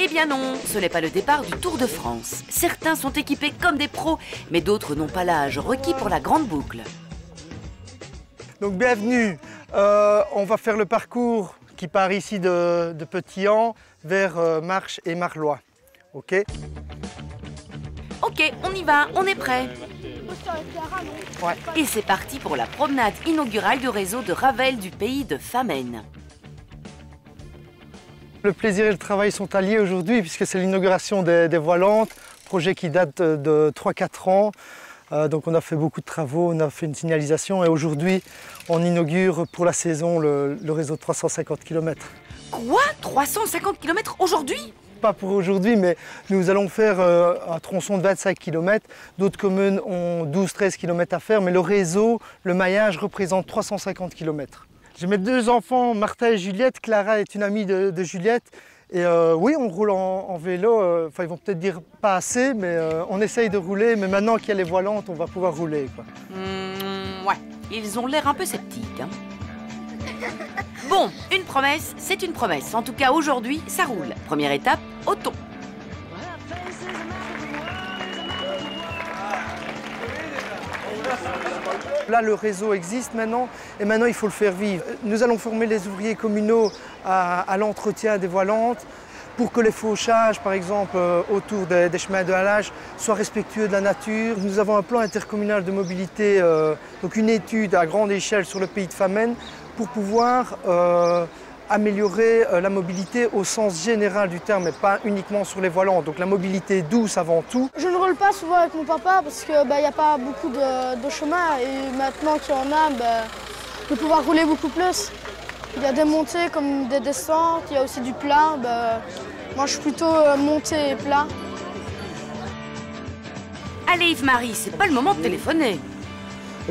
Eh bien non, ce n'est pas le départ du Tour de France. Certains sont équipés comme des pros, mais d'autres n'ont pas l'âge requis pour la grande boucle. Donc bienvenue, on va faire le parcours qui part ici de Petit-An vers Marches et Marlois. Ok? Ok, on y va, on est prêt. Ouais. Et c'est parti pour la promenade inaugurale du réseau de Ravel du pays de Famenne. Le plaisir et le travail sont alliés aujourd'hui puisque c'est l'inauguration des voilantes, projet qui date de 3-4 ans. Donc on a fait beaucoup de travaux, on a fait une signalisation et aujourd'hui on inaugure pour la saison le réseau de 350 km. Quoi? 350 km aujourd'hui? Pas pour aujourd'hui, mais nous allons faire un tronçon de 25 km. D'autres communes ont 12-13 km à faire, mais le réseau, le maillage représente 350 km. J'ai mes deux enfants, Martha et Juliette. Clara est une amie de Juliette. Et oui, on roule en vélo. Enfin, ils vont peut-être dire pas assez, mais on essaye de rouler. Mais maintenant qu'il y a les voilantes, on va pouvoir rouler, quoi. Ouais, ils ont l'air un peu sceptiques. Hein. Bon, une promesse, c'est une promesse. En tout cas, aujourd'hui, ça roule. Première étape, Othon. Là, le réseau existe maintenant et maintenant, il faut le faire vivre. Nous allons former les ouvriers communaux à l'entretien des voilantes pour que les fauchages, par exemple, autour des chemins de halage, soient respectueux de la nature. Nous avons un plan intercommunal de mobilité, donc une étude à grande échelle sur le pays de Famenne pour pouvoir améliorer la mobilité au sens général du terme et pas uniquement sur les voilantes. Donc la mobilité douce avant tout. Je ne roule pas souvent avec mon papa parce qu'il n'y a pas beaucoup de chemin et maintenant qu'il y en a, je vais pouvoir rouler beaucoup plus. Il y a des montées comme des descentes, il y a aussi du plat. Moi je suis plutôt montée et plat. Allez Yves-Marie, c'est pas le moment de téléphoner.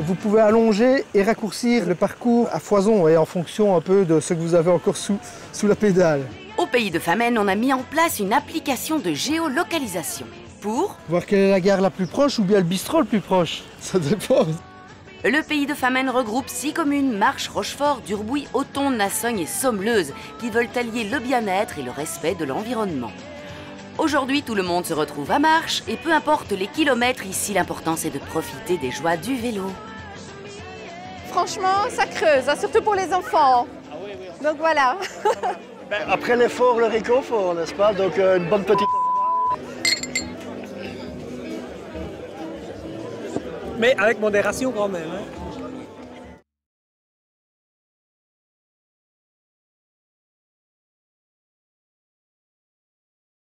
Vous pouvez allonger et raccourcir le parcours à foison et en fonction un peu de ce que vous avez encore sous la pédale. Au pays de Famenne, on a mis en place une application de géolocalisation pour voir quelle est la gare la plus proche ou bien le bistrot le plus proche. Ça dépend. Le pays de Famenne regroupe 6 communes, Marches, Rochefort, Durbouy, Othon, Nassogne et Sommeleuse, qui veulent allier le bien-être et le respect de l'environnement. Aujourd'hui, tout le monde se retrouve à Marches et peu importe les kilomètres, ici l'important c'est de profiter des joies du vélo. Franchement, ça creuse, hein, surtout pour les enfants. Donc voilà. Après l'effort, le réconfort, n'est-ce pas? Donc une bonne petite... Mais avec modération quand même. Hein.